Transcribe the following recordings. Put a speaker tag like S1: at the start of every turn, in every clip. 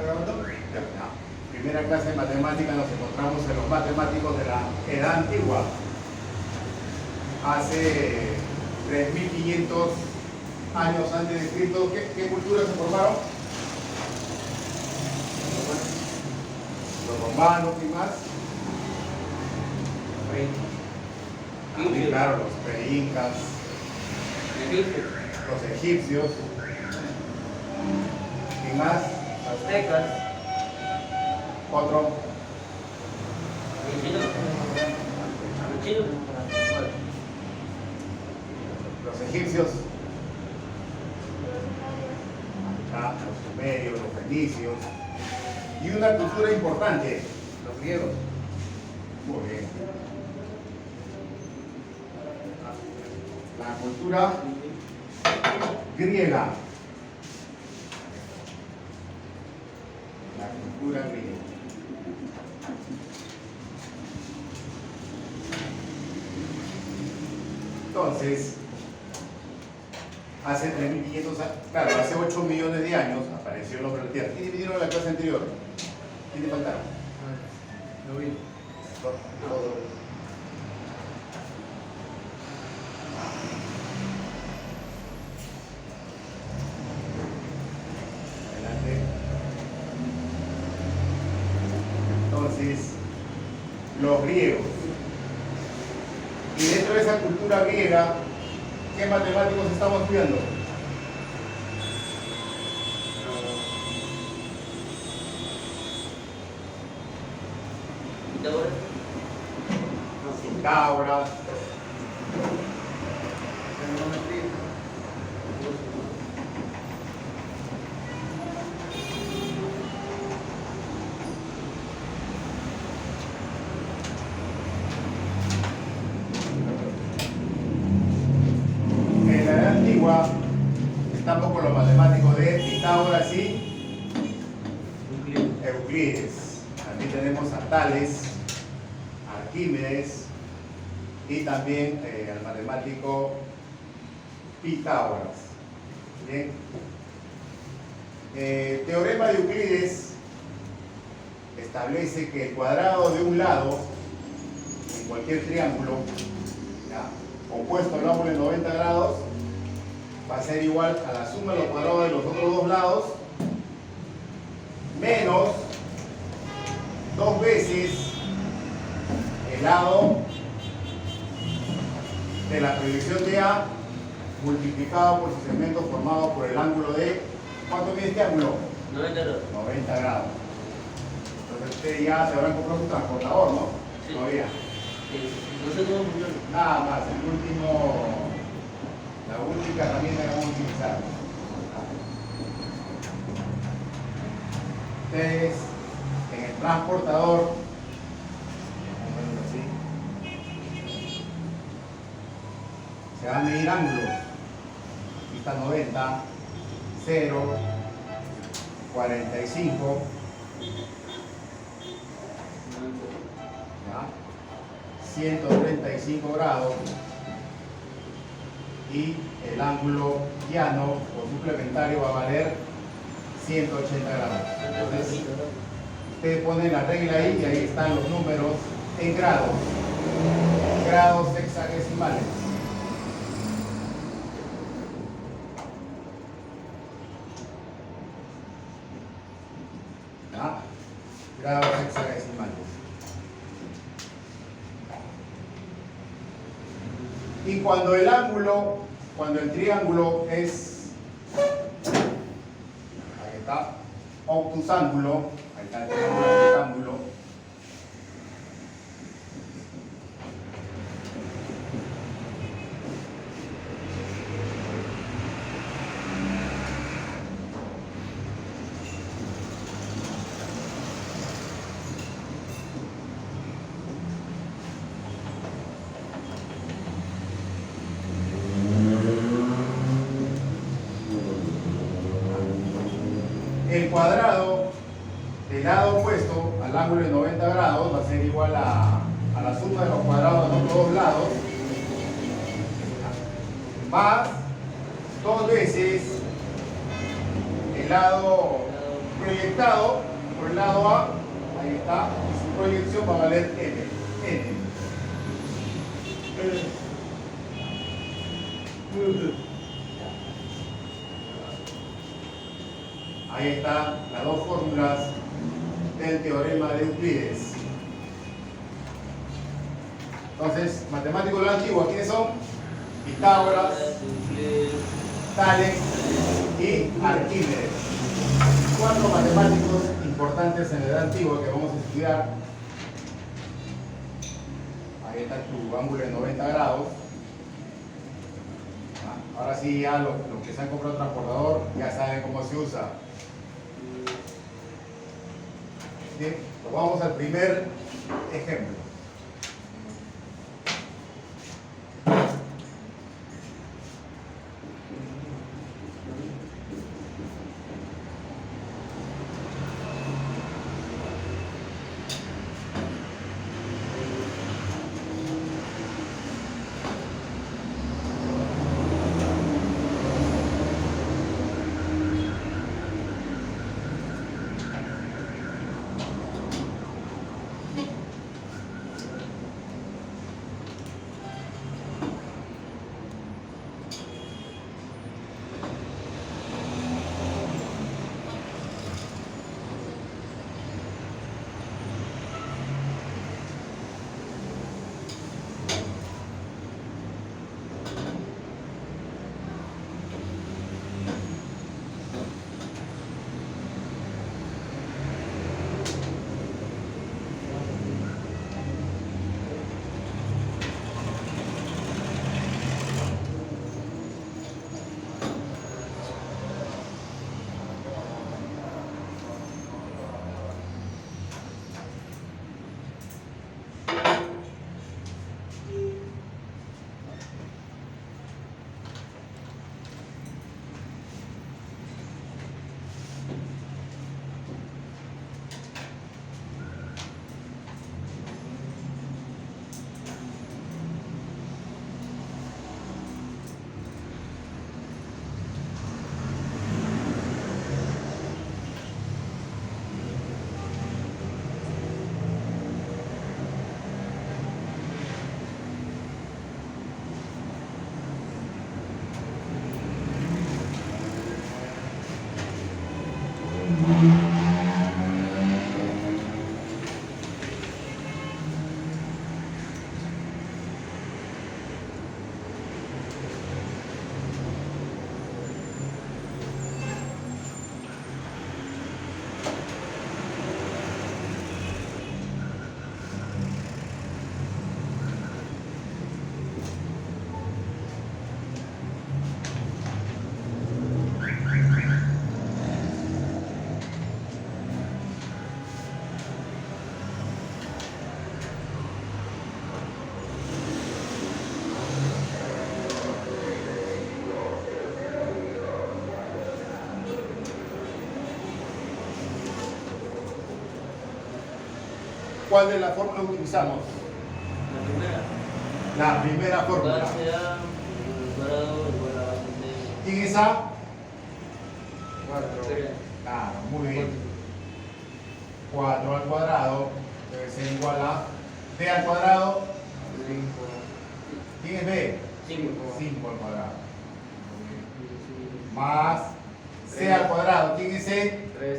S1: grabando?
S2: Ya. Primera clase de matemáticas nos encontramos en los matemáticos de la edad antigua. Hace 3500 años antes de Cristo, ¿qué culturas se formaron? Los romanos y más. Sí, claro, los pre-incas, los egipcios. ¿Y más?
S3: Aztecas.
S2: Otro. Los egipcios. Los sumerios, los fenicios. Y una cultura importante, los griegos. Muy bien. La cultura griega. La cultura griega. Entonces, hace 3500 años, claro, hace 8 millones de años apareció el hombre en la Tierra. ¿Quién dividieron la clase anterior? ¿Quién te faltaron?
S1: Lo vi.
S2: Todo. Adelante. Entonces, los griegos. Y dentro de esa cultura griega, ¿qué matemáticos estamos estudiando? Pitágoras. En la edad antigua estamos con los matemáticos de Pitágoras y Euclides. Aquí tenemos a Tales, Arquímedes y también al matemático Pitágoras. Bien. Teorema de Euclides establece que el cuadrado de un lado en cualquier triángulo, ¿ya?, compuesto al ángulo de 90 grados, va a ser igual a la suma de los cuadrados de los otros dos lados menos 2 veces el lado de la proyección de A multiplicado por su segmento formado por el ángulo de, ¿cuánto mide este ángulo?
S3: 90 grados.
S2: 90 grados. Entonces ustedes ya se habrán comprado su transportador, ¿no?
S3: Sí.
S2: Todavía.
S3: No sé cómo funciona.
S2: Nada más, la única herramienta que vamos a utilizar. Ustedes en el transportador, vamos a verlo así, se van a medir ángulos. Aquí está 90, 0, 45, ¿ya?, 135 grados y el ángulo llano o suplementario va a valer 180 grados. Entonces, ustedes ponen la regla ahí y ahí están los números en grados hexagesimales. ¿Ya? Grados hexagesimales. Y cuando el triángulo es, ahí está, obtusángulo, ahí está el triángulo obtusángulo, el cuadrado del lado opuesto al ángulo de 90 grados va a ser igual a la suma de los cuadrados de los dos lados más 2 veces el lado proyectado por el lado A, ahí está, y su proyección va a valer N. Ahí están las dos fórmulas del teorema de Euclides. Entonces, matemáticos de la antigua, ¿quiénes son? Pitágoras, Tales y Arquímedes. 4 matemáticos importantes en la edad antigua que vamos a estudiar. Ahí está tu ángulo de 90 grados. Ahora sí, ya los que se han comprado transportador ya saben cómo se usa. Bien, pues vamos al primer ejemplo. ¿Cuál de las fórmulas utilizamos? La primera fórmula.
S3: Base A cuadrado igual a base B.
S2: ¿Quién es A?
S1: 4.
S2: Claro, muy bien. 4 al cuadrado debe ser igual a B al cuadrado.
S1: 5.
S2: ¿Quién es B?
S3: 5.
S2: 5 al cuadrado. Más C al cuadrado. ¿Quién es C?
S1: 3.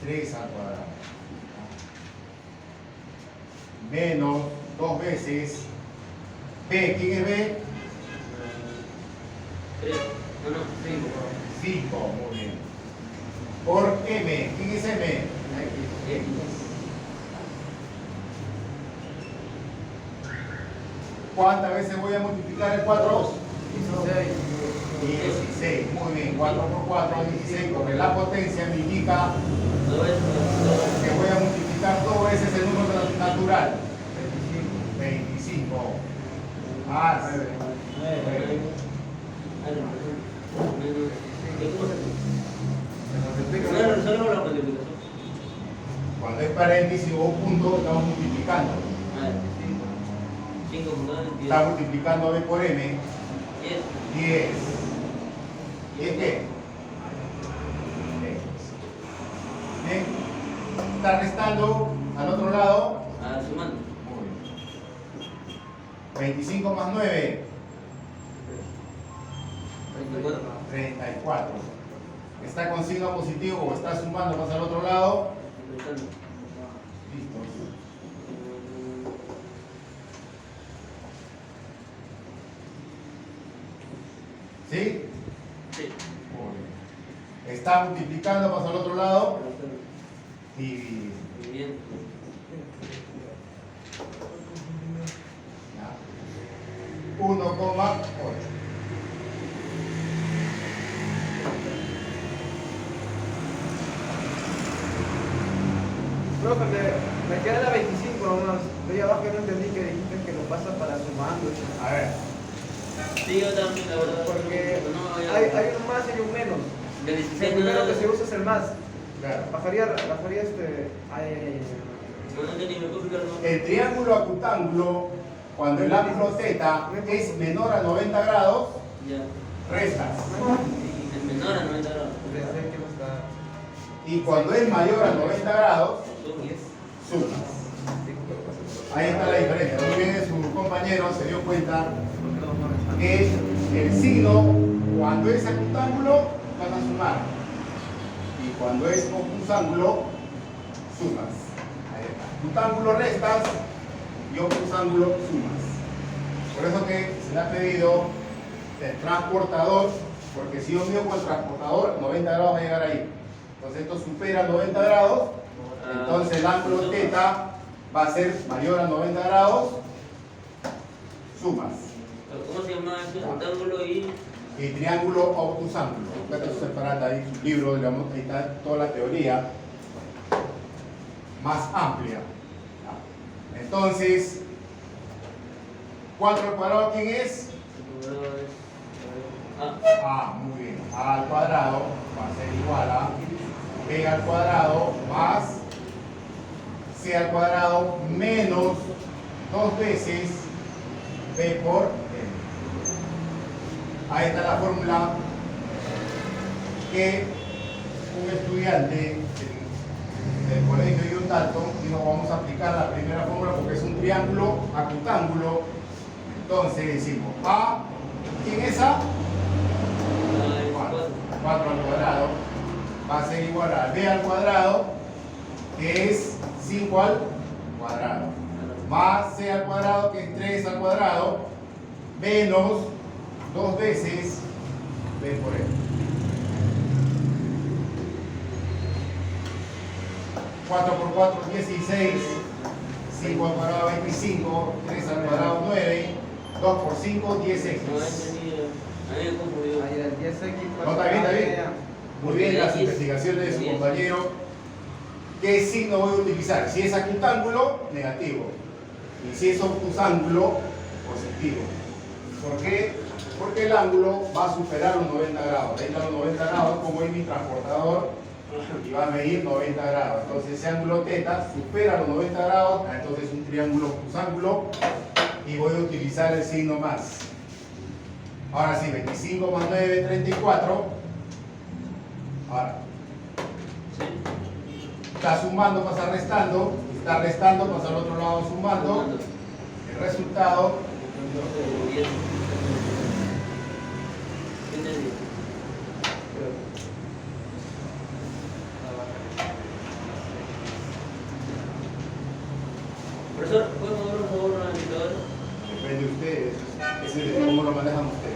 S2: 3 al cuadrado. Menos 2 veces B. ¿Quién es B?
S3: 3. No, no, 5.
S2: 5, muy bien. Por M. ¿Quién es M?
S1: X.
S2: ¿Cuántas veces voy a multiplicar el 4?
S1: 16.
S2: 16, muy bien. 4 por 4 es 16, porque la potencia me indica que voy a multiplicar 2 veces el número natural. 25. Más 9. Cuando es paréntesis o punto, estamos multiplicando.
S3: 5 por 9, 10.
S2: Está multiplicando B por M.
S3: 10.
S2: 10. ¿Y es qué? está restando al otro lado.
S3: Ah, sumando.
S2: Muy bien. 25 más 9.
S3: 34.
S2: 34. ¿Está con signo positivo o está sumando más al otro lado?
S3: Restando.
S2: Listo. ¿Sí?
S3: Sí.
S2: Muy bien. ¿Está multiplicando más al otro lado?
S3: Restando.
S2: Dividiendo.
S3: Dividiendo.
S2: Ya. 1,8.
S1: Profe, me queda la 25 nomás. Estoy abajo y no entendí que dijiste que lo pasa para sumando.
S2: A ver.
S3: Sí, yo también, la verdad.
S1: Porque
S3: No, ya-
S1: hay un más y un menos.
S3: De
S1: El
S3: 16
S1: primero
S3: no.
S1: que se usa es el más.
S2: Claro.
S1: Bajaría este.
S3: No entendí, me puedo explicar, ¿no?
S2: El triángulo acutángulo, cuando el ángulo θ es menor a 90 grados,
S3: Ya.
S2: restas.
S3: Y el menor a 90 grados.
S2: Y cuando es mayor a 90 grados,
S3: Suma.
S2: sumas. Ahí está la diferencia. Muy bien, su compañero se dio cuenta que el signo, cuando es acutángulo, vas a sumar. Y cuando es obtusángulo, sumas. Ahí está. Acutángulo restas y obtusángulo sumas. Por eso que se le ha pedido el transportador, porque si yo mido con el transportador, 90 grados va a llegar ahí. Entonces esto supera 90 grados, entonces el ángulo θ va a ser mayor a 90 grados, sumas.
S3: ¿Cómo se llama eso? Rectángulo y.
S2: Y triángulo obtusángulo. Acá está separada ahí su libro, digamos, ahí está toda la teoría más amplia. Entonces, 4 al cuadrado, ¿quién es? Muy bien. A al cuadrado va a ser igual a B al cuadrado más C al cuadrado menos 2 veces B por M. Ahí está la fórmula que un estudiante del colegio de Yuntalton dijo: vamos a aplicar la primera fórmula porque es un triángulo acutángulo. Entonces decimos A, ¿quién es A? 4 al cuadrado va a ser igual a B al cuadrado, que es 5 al cuadrado, más C al cuadrado, que es 3 al cuadrado, menos 2 veces B por M. 4 por 4, 16, 5 al cuadrado, 25, 3 al cuadrado, 9, 2 por 5, 10x.
S3: No he entendido. A mí me confundió.
S1: Ahí el 10x.
S2: No, está bien, está bien. Muy bien las investigaciones de su compañero. ¿Qué signo voy a utilizar? Si es acutángulo, negativo. Y si es obtusángulo, positivo. ¿Por qué? Porque el ángulo va a superar los 90 grados. Ahí están los 90 grados, como es mi transportador, y va a medir 90 grados. Entonces ese ángulo θ supera los 90 grados, entonces es un triángulo obtusángulo, y voy a utilizar el signo más. Ahora sí, 25 más 9, 34. Ahora, está sumando, pasa restando, está restando, pasa al otro lado sumando. El resultado,
S3: Profesor, ¿puede mover por favor una indicadora?
S2: depende de ustedes, ese es cómo lo manejan ustedes.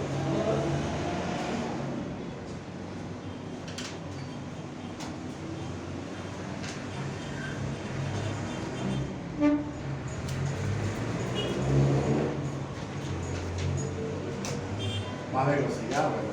S2: Más velocidad, bueno.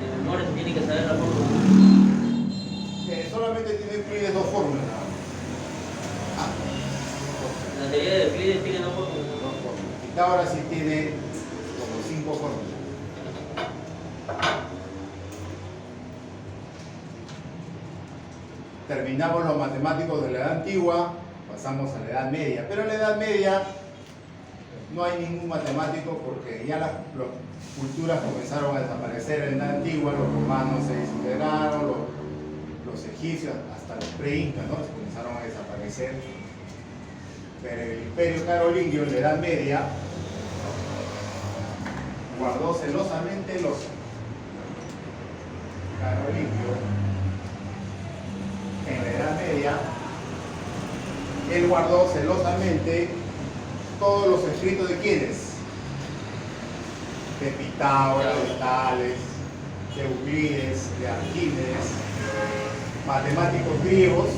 S3: De memoria se tiene que saber la fórmula.
S2: Solamente tiene Euclides dos fórmulas.
S3: La teoría de Euclides tiene dos fórmulas.
S2: Pitágoras sí tiene como 5 fórmulas. terminamos los matemáticos de la edad antigua, pasamos a la edad media. Pero en la edad media no hay ningún matemático porque ya las culturas comenzaron a desaparecer en la antigua, los romanos se desintegraron, los egipcios, hasta los pre-incas, ¿no? Se comenzaron a desaparecer. Pero el imperio carolingio en la edad media guardó celosamente los carolingios en la edad media. Él guardó celosamente todos los escritos de quiénes, de Pitágoras, de Tales, de Euclides, de Arquímedes, matemáticos griegos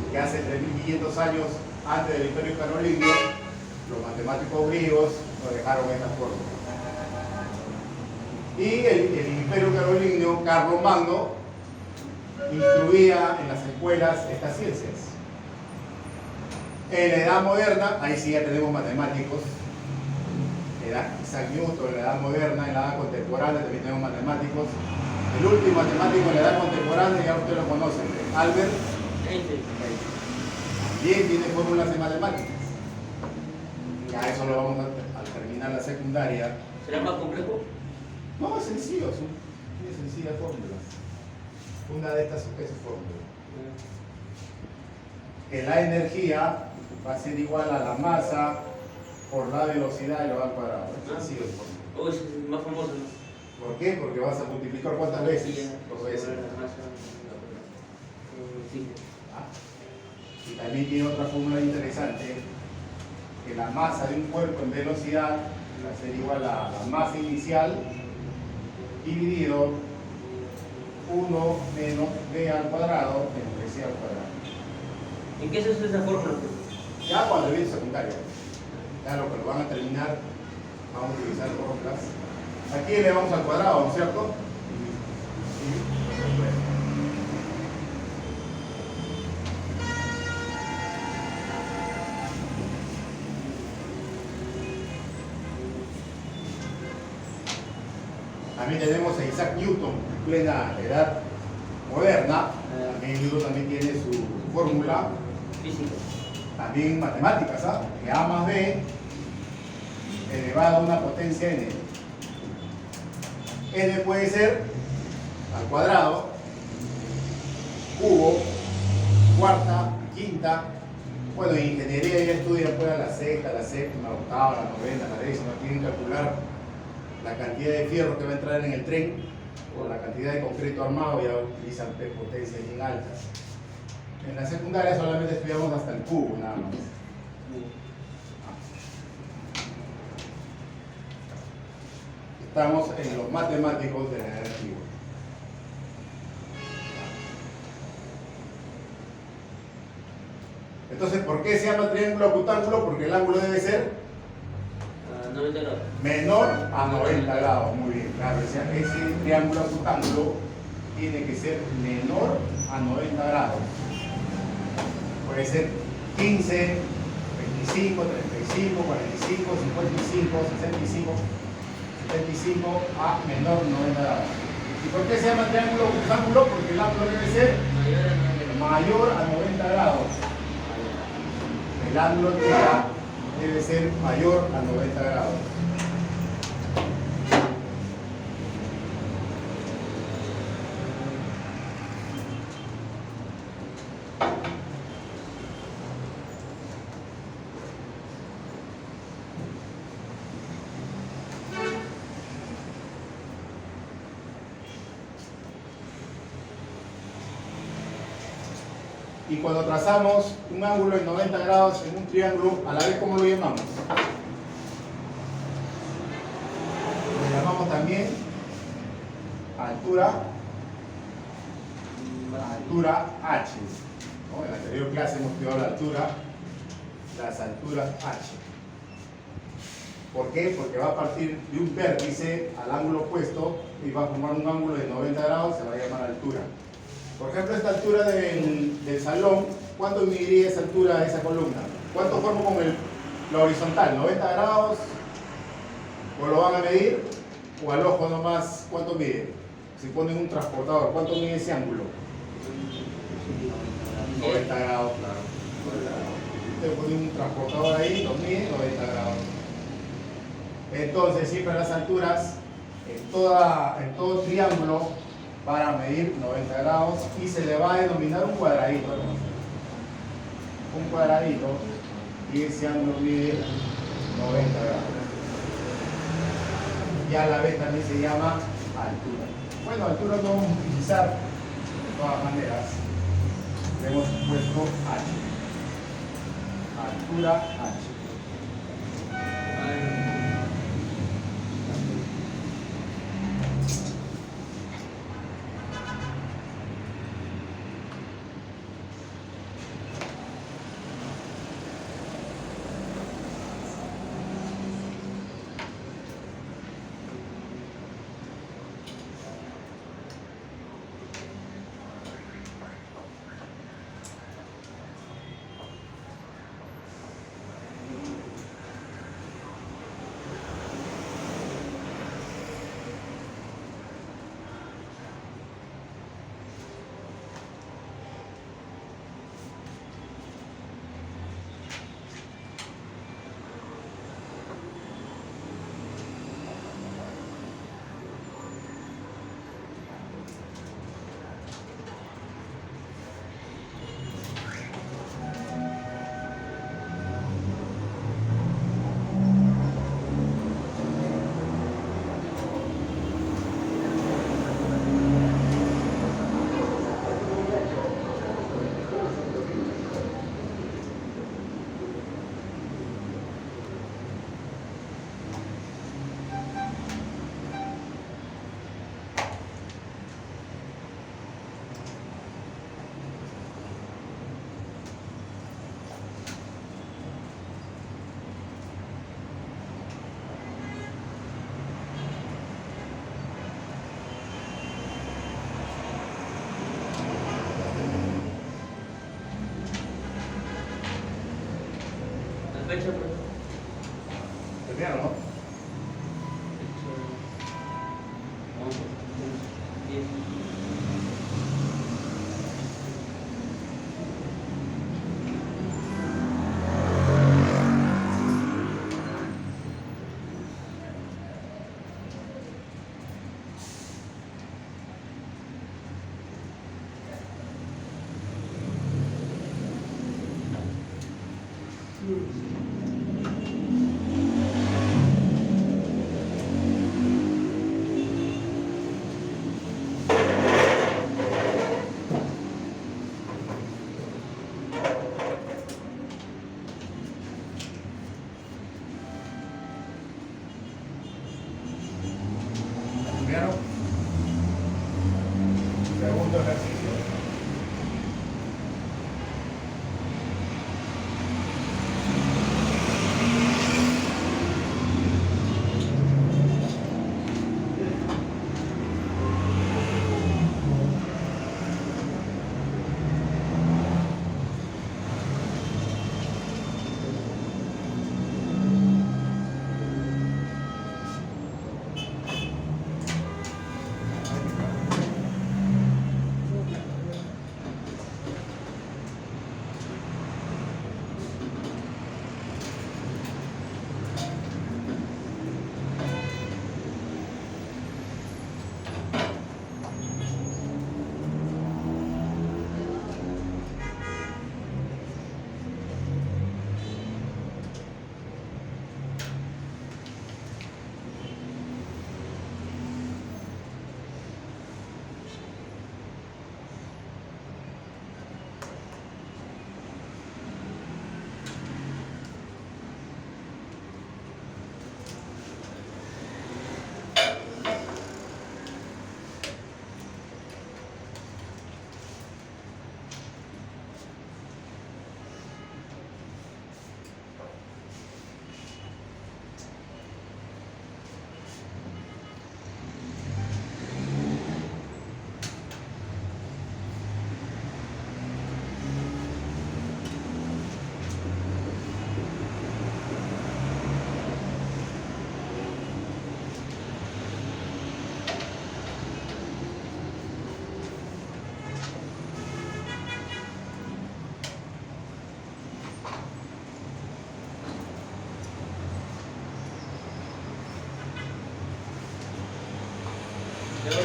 S2: que hace 3500 años antes del imperio carolingio, los matemáticos griegos nos dejaron esta fórmula. Y el imperio carolingio, Carlomagno, instruía en las escuelas estas ciencias. En la edad moderna, ahí sí ya tenemos matemáticos. Isaac Newton en la edad moderna, en la edad contemporánea también tenemos matemáticos. El último matemático en la edad contemporánea, ya ustedes lo conocen, Albert Einstein. También tiene fórmulas de matemáticas. Ya eso lo vamos a terminar la secundaria.
S3: ¿Será más complejo?
S2: No, es sencillo, tiene sencillas fórmulas. Una de estas es su fórmula. Que la energía va a ser igual a la masa por la velocidad elevado al cuadrado. Es sencillo su fórmula.
S3: Oh, es más famoso, ¿no?
S2: ¿Por qué? Porque vas a multiplicar ¿cuántas veces? Dos veces.
S3: Sí.
S2: Y también tiene otra fórmula interesante, que la masa de un cuerpo en velocidad va a ser igual a la masa inicial dividido 1 menos b al cuadrado menos c al cuadrado.
S3: ¿En qué se usa esa fórmula?
S2: Ya cuando viene secundario, ya lo que lo van a terminar, vamos a utilizar fórmulas. Aquí elevamos al cuadrado, ¿no es cierto? También tenemos a Isaac Newton, en plena edad moderna. También Newton también tiene su fórmula.
S3: Física.
S2: También matemáticas, ¿ah? Que A más B elevado a una potencia n. N puede ser al cuadrado, cubo, cuarta, quinta. Bueno, en ingeniería ya estudian pues, la sexta, la séptima, la octava, la novena, la décima. Tienen que calcular la cantidad de fierro que va a entrar en el tren o la cantidad de concreto armado, ya utilizan potencias bien altas. En la secundaria solamente estudiamos hasta el cubo, nada más. Estamos en los matemáticos de la edad antigua. Entonces, ¿por qué se llama triángulo acutángulo? Porque el ángulo debe ser
S3: 90 grados.
S2: menor a 90 grados. Muy bien, claro, ese triángulo acutángulo tiene que ser menor a 90 grados. Puede ser 15, 25, 35, 45, 55, 65, 75 a menor 90 grados. ¿Y por qué se llama triángulo acutángulo? Porque el ángulo debe ser mayor a 90 grados. El ángulo theta debe ser mayor a 90 grados. Y cuando trazamos un ángulo de 90 grados en un triángulo, a la vez, ¿cómo lo llamamos? Lo llamamos también altura H. ¿No? En la anterior clase hemos estudiado la altura, las alturas H. ¿Por qué? Porque va a partir de un vértice al ángulo opuesto y va a formar un ángulo de 90 grados, se va a llamar altura. Por ejemplo, esta altura del salón, ¿cuánto mediría esa altura de esa columna? ¿Cuánto formo con la horizontal? ¿90 grados? ¿O lo van a medir? ¿O al ojo nomás cuánto mide? Si ponen un transportador, ¿cuánto mide ese ángulo?
S3: Sí,
S2: 90 grados, claro. Usted pone un transportador ahí, lo mide 90 grados. Entonces, siempre a las alturas, en todo triángulo, para medir 90 grados y se le va a denominar un cuadradito, hermano. Un cuadradito y ese ángulo mide 90 grados. Y a la vez también se llama altura. Bueno, altura no vamos a utilizar de todas maneras. Le hemos puesto H. Altura H.
S3: Fecha, pues.
S2: ¿Terminaron, no? ¿Terminaron? Segundo ejercicio.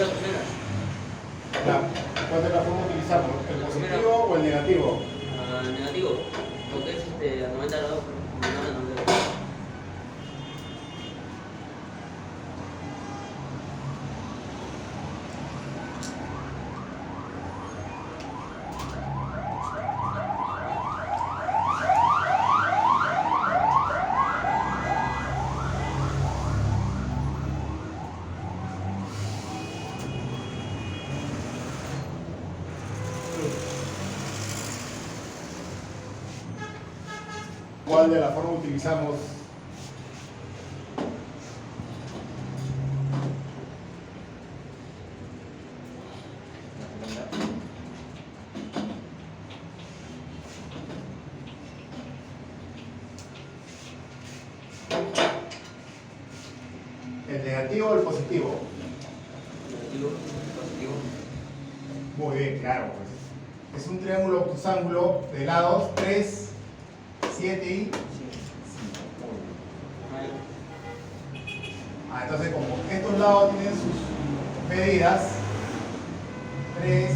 S3: es la primera?
S2: ¿Cuál es la forma que utilizamos? ¿El positivo o el negativo?
S3: Negativo. Porque es a 90 grados. No, 90 grados.
S2: ¿Cuál de la forma utilizamos? ¿El negativo o el positivo?
S3: Negativo, positivo.
S2: Muy bien, claro, pues. Es un triángulo obtusángulo de lados 3, 7 y 5. Entonces, como estos lados tienen sus medidas 3,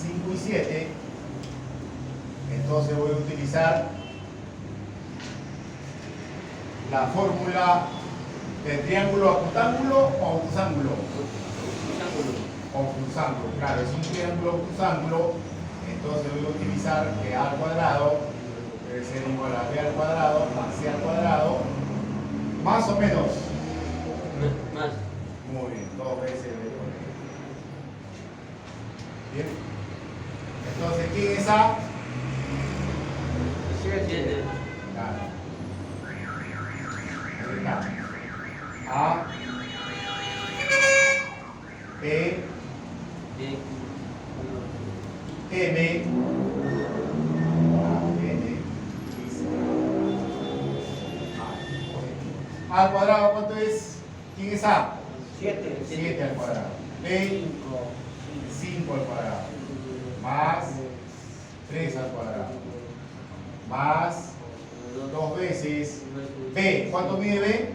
S2: 5 y 7, entonces voy a utilizar la fórmula del triángulo acutángulo o obtusángulo. Obtusángulo, claro, es un triángulo obtusángulo, entonces voy a utilizar que a al cuadrado debe ser igual a b al cuadrado más c al cuadrado, más o menos.
S3: Más.
S2: Muy bien, 2 veces b. Bien. Entonces, ¿quién es A?
S3: 7.
S2: Claro. Ahí está. A, B,
S3: Bien.
S2: M, N, A al cuadrado, ¿cuánto es? ¿Quién es A?
S1: 7.
S2: 7 al cuadrado. B, 5 al cuadrado. Más 3 al cuadrado. Más 2 veces B. ¿Cuánto mide B?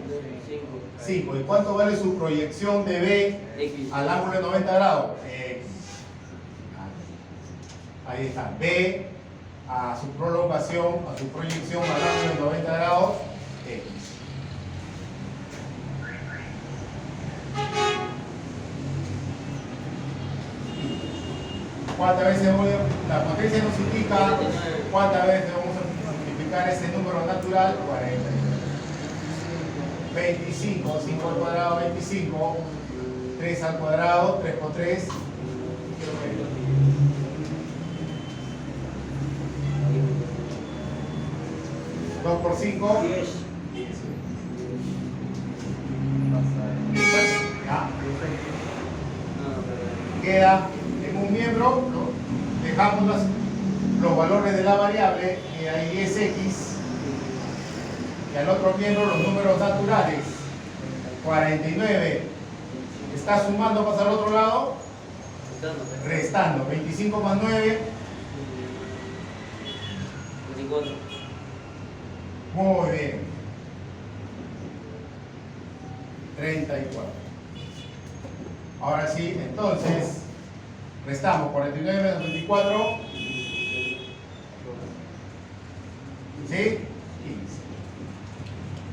S2: 5. ¿Y cuánto vale su proyección de B
S3: X.
S2: al ángulo de 90 grados? X. Ahí está. B a su prolongación, a su proyección al ángulo de 90 grados, X. ¿Cuántas veces voy a, la potencia nos indica cuántas veces vamos a multiplicar ese número natural? 40. 25, 5 al cuadrado, 25, 3 al cuadrado, 3 por 3, 2 por 5,
S1: 10.
S2: 10. Ya. Queda en un miembro, dejamos los valores de la variable, que ahí es X, y al otro miembro los números naturales. 49. ¿Está sumando para el otro lado? Restando. 25 más 9.
S3: 24.
S2: Muy bien. 34. Ahora sí, entonces, restamos 49 menos 24. ¿Sí? 15.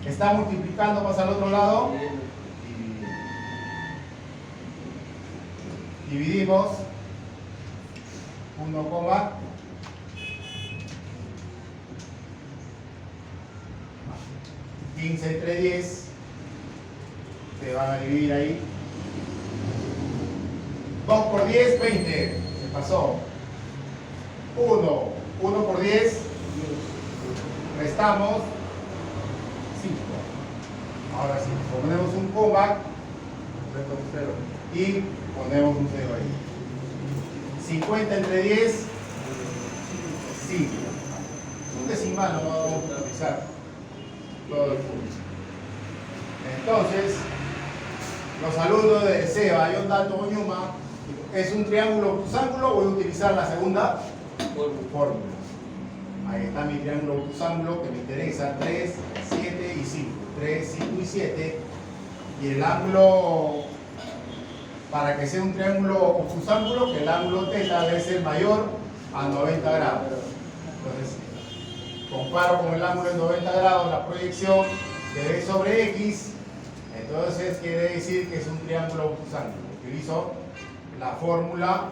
S2: ¿Está multiplicando más al otro lado? Dividimos 1, 15 entre 10 se van a dividir ahí. 2 por 10, 20. Se pasó. 1 por 10. Restamos 5. Ahora sí, ponemos un coma y ponemos un 0 ahí. 50 entre 10, 5. Un decimal no vamos a utilizar todo el punto. Entonces, los alumnos de SEBA, John Dalton Newman, ¿es un triángulo obtusángulo? Voy a utilizar la segunda fórmula. Ahí está mi triángulo obtusángulo que me interesa, 3, 7 y 5. 3, 5 y 7. Y el ángulo para que sea un triángulo obtusángulo, que el ángulo θ debe ser mayor a 90 grados. Entonces, comparo con el ángulo de 90 grados la proyección de B sobre X, entonces quiere decir que es un triángulo obtusángulo. Utilizo la fórmula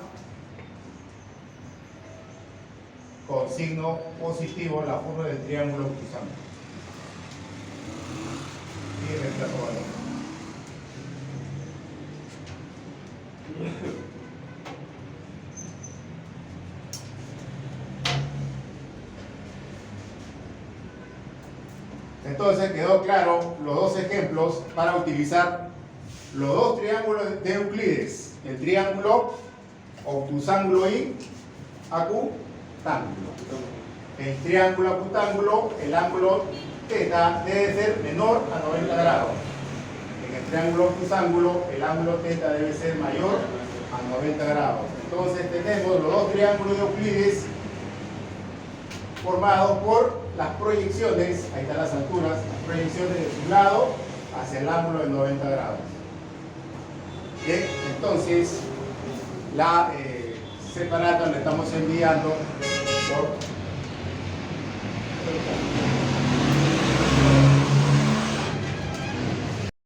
S2: con signo positivo, la fórmula del triángulo obtusángulo. Y reemplazo valor. Entonces quedó claro los dos ejemplos para utilizar los dos triángulos de Euclides, el triángulo obtusángulo y acutángulo. El triángulo acutángulo, el ángulo θ debe ser menor a 90 grados. En el triángulo obtusángulo, el ángulo θ debe ser mayor a 90 grados. Entonces tenemos los dos triángulos de Euclides formados por las proyecciones, ahí están las alturas, las proyecciones de su lado hacia el ángulo de 90 grados. Bien, entonces la separata la estamos enviando por